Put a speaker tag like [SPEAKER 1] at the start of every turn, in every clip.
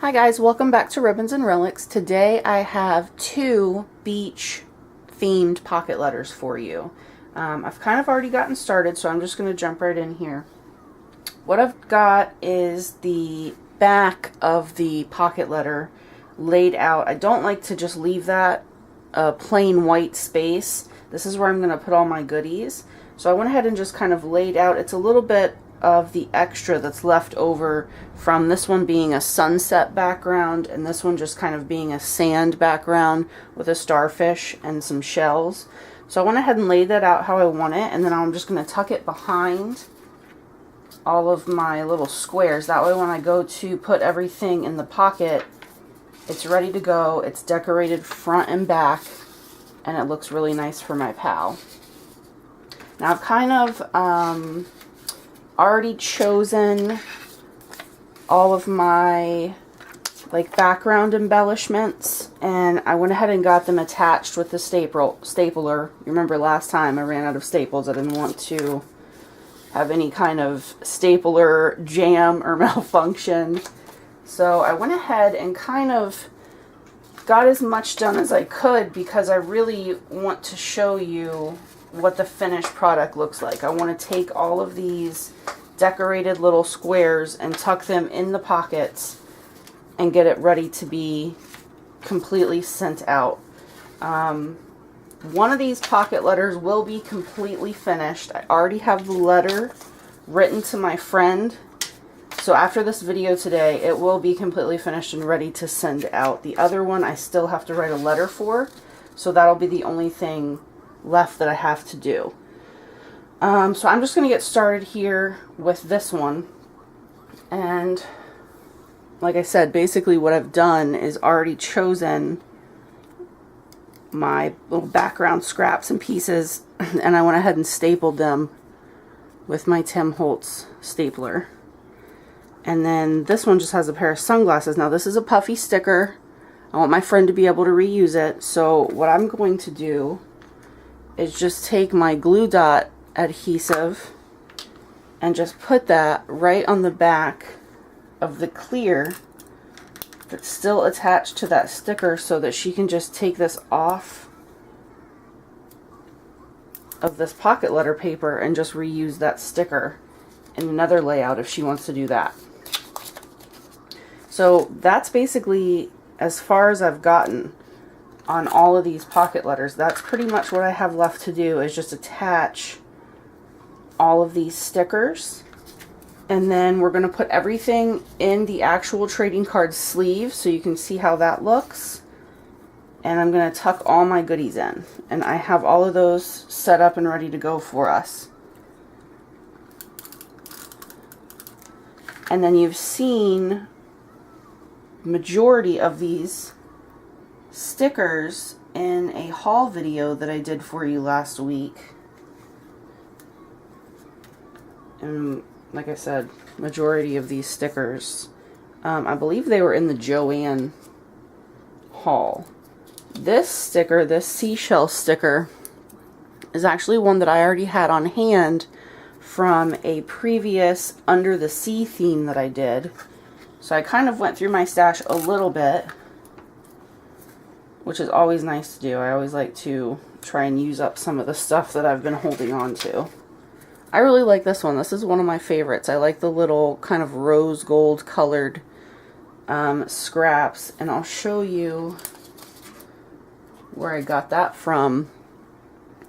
[SPEAKER 1] Hi guys, welcome back to Ribbons and Relics. Today I have two beach themed pocket letters for you. I've kind of already gotten started, so I'm just going to jump right in here. What I've got is the back of the pocket letter laid out. I don't like to just leave that plain white space. This is where I'm going to put all my goodies. So I went ahead and just kind of laid out. It's a little bit of the extra that's left over from this one being a sunset background and this one just kind of being a sand background with a starfish and some shells. So I went ahead and laid that out how I want it, and then I'm just going to tuck it behind all of my little squares. That way when I go to put everything in the pocket, it's ready to go, it's decorated front and back, and it looks really nice for my pal. Now I've kind of already chosen all of my background embellishments, and I went ahead and got them attached with the stapler. You remember last time I ran out of staples. I didn't want to have any kind of stapler jam or malfunction. So I went ahead and kind of got as much done as I could because I really want to show you what the finished product looks like. I want to take all of these decorated little squares and tuck them in the pockets and get it ready to be completely sent out. One of these pocket letters will be completely finished. I already have the letter written to my friend, so after this video today it will be completely finished and ready to send out. The other one I still have to write a letter for, so that'll be the only thing left that I have to do. So I'm just going to get started here with this one. And like I said, basically what I've done is already chosen my little background scraps and pieces, and I went ahead and stapled them with my Tim Holtz stapler. And then this one just has a pair of sunglasses. Now this is a puffy sticker. I want my friend to be able to reuse it. So what I'm going to do is just take my glue dot adhesive and just put that right on the back of the clear that's still attached to that sticker, so that she can just take this off of this pocket letter paper and just reuse that sticker in another layout if she wants to do that. So that's basically as far as I've gotten on all of these pocket letters. That's pretty much what I have left to do, is just attach all of these stickers, and then we're going to put everything in the actual trading card sleeve so you can see how that looks. And I'm going to tuck all my goodies in, and I have all of those set up and ready to go for us. And then you've seen majority of these stickers in a haul video that I did for you last week. And like I said, majority of these stickers, I believe they were in the Joann haul. This sticker, this seashell sticker, is actually one that I already had on hand from a previous Under the Sea theme that I did. So I kind of went through my stash a little bit, which is always nice to do. I always like to try and use up some of the stuff that I've been holding on to. I really like this one. This is one of my favorites. I like the little kind of rose gold colored scraps, and I'll show you where I got that from.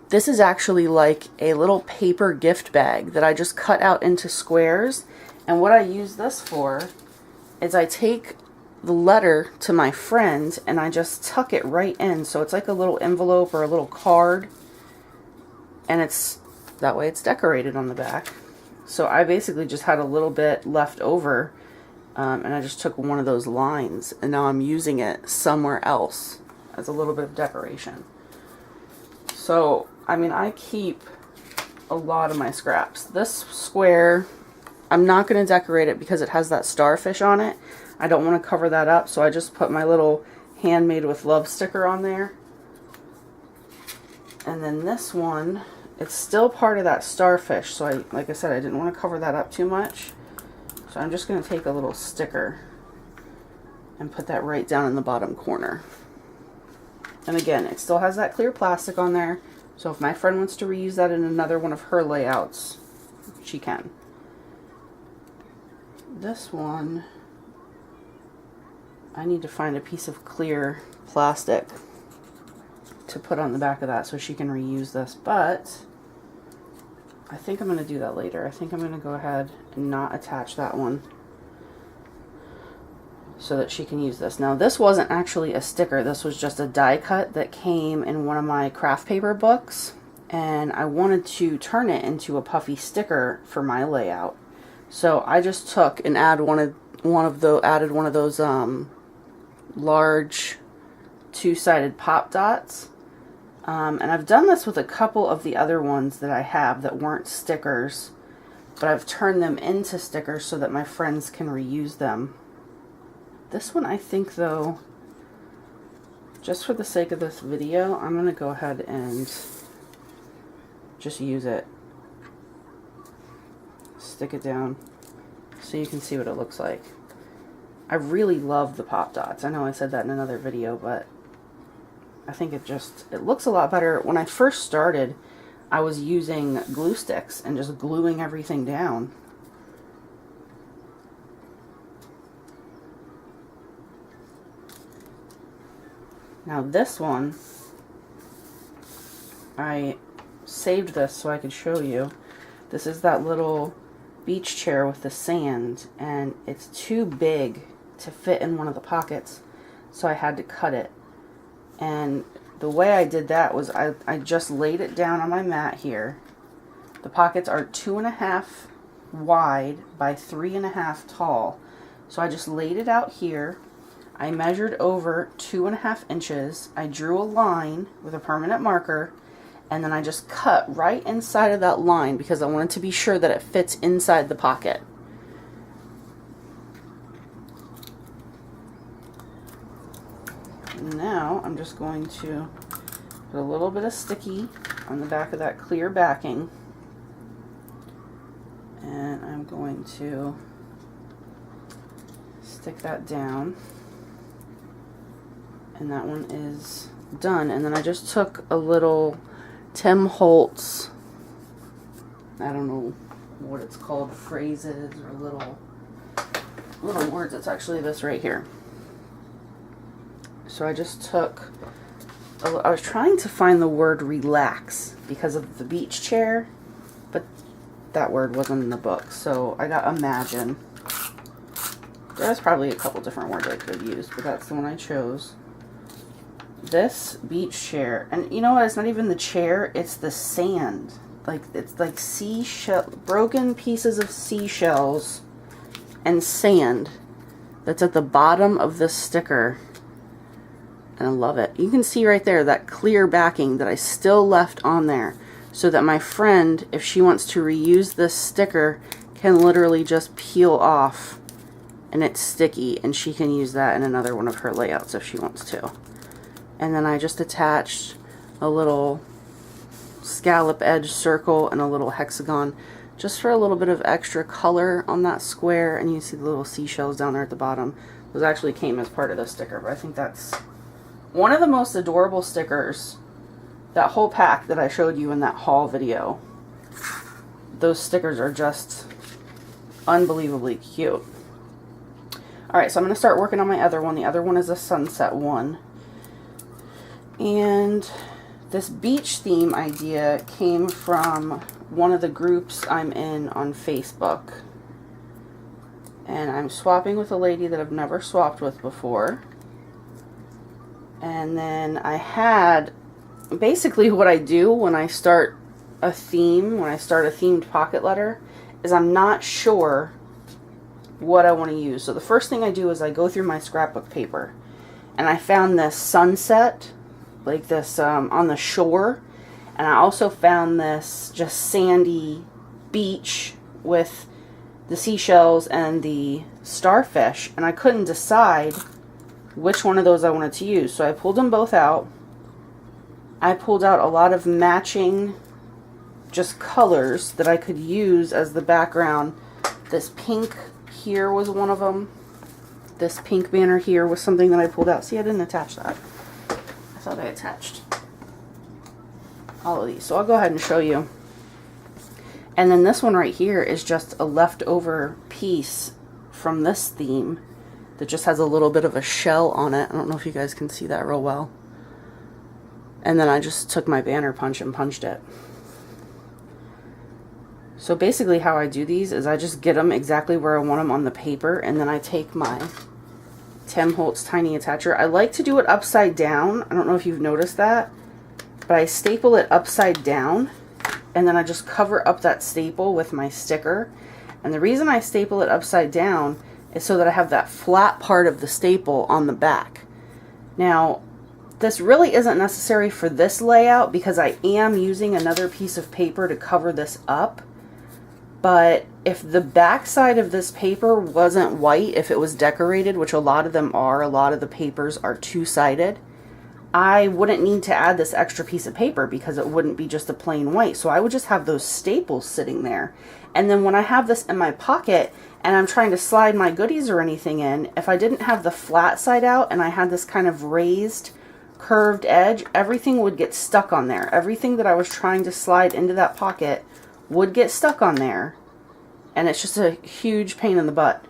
[SPEAKER 1] This is actually like a little paper gift bag that I just cut out into squares, and what I use this for is I take the letter to my friend and I just tuck it right in, so it's like a little envelope or a little card, and it's that way it's decorated on the back. So I basically just had a little bit left over, and I just took one of those lines, and now I'm using it somewhere else as a little bit of decoration. So I mean, I keep a lot of my scraps. This square, I'm not going to decorate it because it has that starfish on it. I don't want to cover that up, so I just put my little Handmade with Love sticker on there. And then this one, it's still part of that starfish, so like I said, I didn't want to cover that up too much. So I'm just going to take a little sticker and put that right down in the bottom corner. And again, it still has that clear plastic on there, so if my friend wants to reuse that in another one of her layouts, she can. This one, I need to find a piece of clear plastic to put on the back of that so she can reuse this, but I think I'm going to do that later. I think I'm going to go ahead and not attach that one so that she can use this. Now, this wasn't actually a sticker. This was just a die cut that came in one of my craft paper books, and I wanted to turn it into a puffy sticker for my layout. So I just took and added one of those large two-sided pop dots. And I've done this with a couple of the other ones that I have that weren't stickers, but I've turned them into stickers so that my friends can reuse them. This one, I think, though, just for the sake of this video, I'm going to go ahead and just use it. Stick it down so you can see what it looks like. I really love the pop dots. I know I said that in another video, but I think it looks a lot better. When I first started, I was using glue sticks and just gluing everything down. Now this one, I saved this so I could show you. This is that little beach chair with the sand, and it's too big to fit in one of the pockets, so I had to cut it. And the way I did that was I just laid it down on my mat here. The pockets are 2.5 wide by 3.5 tall. So I just laid it out here. I measured over 2.5 inches. I drew a line with a permanent marker, and then I just cut right inside of that line because I wanted to be sure that it fits inside the pocket. Now I'm just going to put a little bit of sticky on the back of that clear backing, and I'm going to stick that down, and that one is done. And then I just took a little Tim Holtz, I don't know what it's called, phrases or little words. It's actually this right here. So I just took, I was trying to find the word relax because of the beach chair, but that word wasn't in the book. So I got imagine. There's probably a couple different words I could have used, but that's the one I chose. This beach chair, and you know what, it's not even the chair, it's the sand. Like, it's like broken pieces of seashells and sand that's at the bottom of this sticker. And I love it. You can see right there that clear backing that I still left on there so that my friend, if she wants to reuse this sticker, can literally just peel off, and it's sticky, and she can use that in another one of her layouts if she wants to. And then I just attached a little scallop edge circle and a little hexagon just for a little bit of extra color on that square. And you see the little seashells down there at the bottom. Those actually came as part of the sticker, but I think that's one of the most adorable stickers. That whole pack that I showed you in that haul video, those stickers are just unbelievably cute. Alright, so I'm going to start working on my other one. The other one is a sunset one. And this beach theme idea came from one of the groups I'm in on Facebook. And I'm swapping with a lady that I've never swapped with before. And then I had, basically what I do when I start a theme, when I start a themed pocket letter, is I'm not sure what I want to use. So the first thing I do is I go through my scrapbook paper. And I found this sunset, like this on the shore, and I also found this just sandy beach with the seashells and the starfish, and I couldn't decide which one of those I wanted to use, so I pulled them both out. I pulled out a lot of matching just colors that I could use as the background. This pink here was one of them This pink banner here was something that I pulled out. See, I didn't attach that. I thought I attached all of these. So I'll go ahead and show you. And then this one right here is just a leftover piece from this theme that just has a little bit of a shell on it. I don't know if you guys can see that real well. And then I just took my banner punch and punched it. So basically how I do these is I just get them exactly where I want them on the paper, and then I take my Tim Holtz Tiny Attacher. I like to do it upside down. I don't know if you've noticed that, but I staple it upside down, and then I just cover up that staple with my sticker. And the reason I staple it upside down is so that I have that flat part of the staple on the back. Now, this really isn't necessary for this layout because I am using another piece of paper to cover this up. But if the back side of this paper wasn't white, if it was decorated, which a lot of them are, a lot of the papers are two-sided, I wouldn't need to add this extra piece of paper because it wouldn't be just a plain white. So I would just have those staples sitting there. And then when I have this in my pocket and I'm trying to slide my goodies or anything in, if I didn't have the flat side out and I had this kind of raised, curved edge, everything would get stuck on there. Everything that I was trying to slide into that pocket would get stuck on there, and it's just a huge pain in the butt.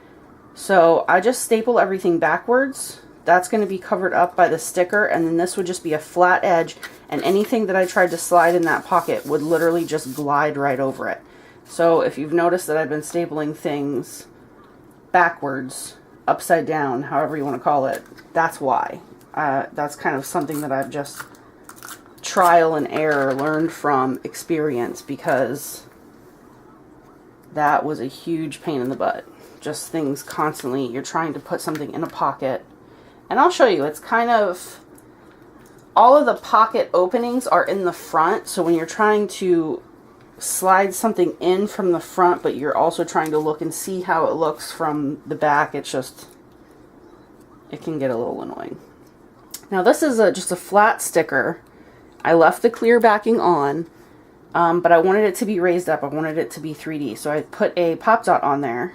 [SPEAKER 1] So I just staple everything backwards. That's going to be covered up by the sticker, and then this would just be a flat edge, and anything that I tried to slide in that pocket would literally just glide right over it. So if you've noticed that I've been stapling things backwards, upside down, however you want to call it, that's why. That's kind of something that I've just trial and error learned from experience, because that was a huge pain in the butt. Just things constantly, you're trying to put something in a pocket. And I'll show you, it's kind of, all of the pocket openings are in the front. So when you're trying to slide something in from the front, but you're also trying to look and see how it looks from the back, it's just, it can get a little annoying. Now this is just a flat sticker. I left the clear backing on. But I wanted it to be raised up. I wanted it to be 3D. So I put a pop dot on there.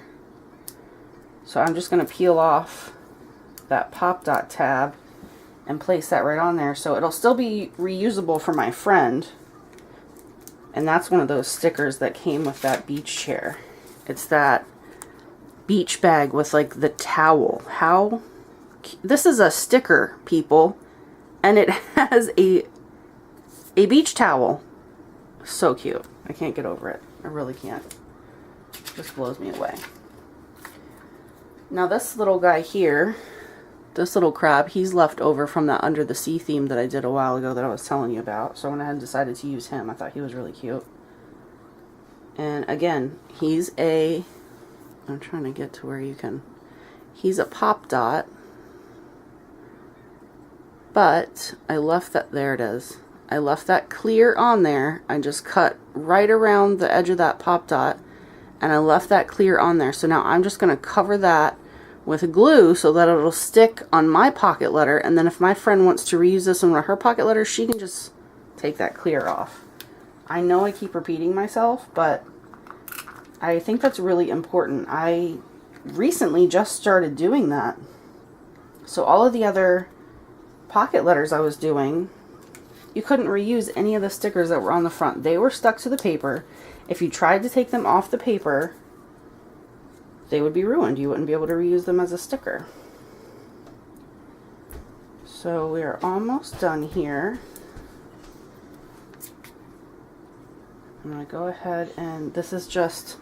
[SPEAKER 1] So I'm just going to peel off that pop dot tab and place that right on there. So it'll still be reusable for my friend. And that's one of those stickers that came with that beach chair. It's that beach bag with like the towel. How? This is a sticker, people. And it has a beach towel. So cute. I can't get over it. I really can't. It just blows me away. Now this little guy here, this little crab, he's left over from that Under the Sea theme that I did a while ago that I was telling you about. So I went ahead and decided to use him. I thought he was really cute. And again, he's a, I'm trying to get to where you can, he's a pop dot. But I left that, there it is. I left that clear on there. I just cut right around the edge of that pop dot, and I left that clear on there. So now I'm just going to cover that with glue so that it'll stick on my pocket letter, and then if my friend wants to reuse this on one of her pocket letters, she can just take that clear off. I know I keep repeating myself, but I think that's really important. I recently just started doing that. So all of the other pocket letters I was doing, you couldn't reuse any of the stickers that were on the front. They were stuck to the paper. If you tried to take them off the paper, they would be ruined. You wouldn't be able to reuse them as a sticker. So we are almost done here. I'm going to go ahead and this is just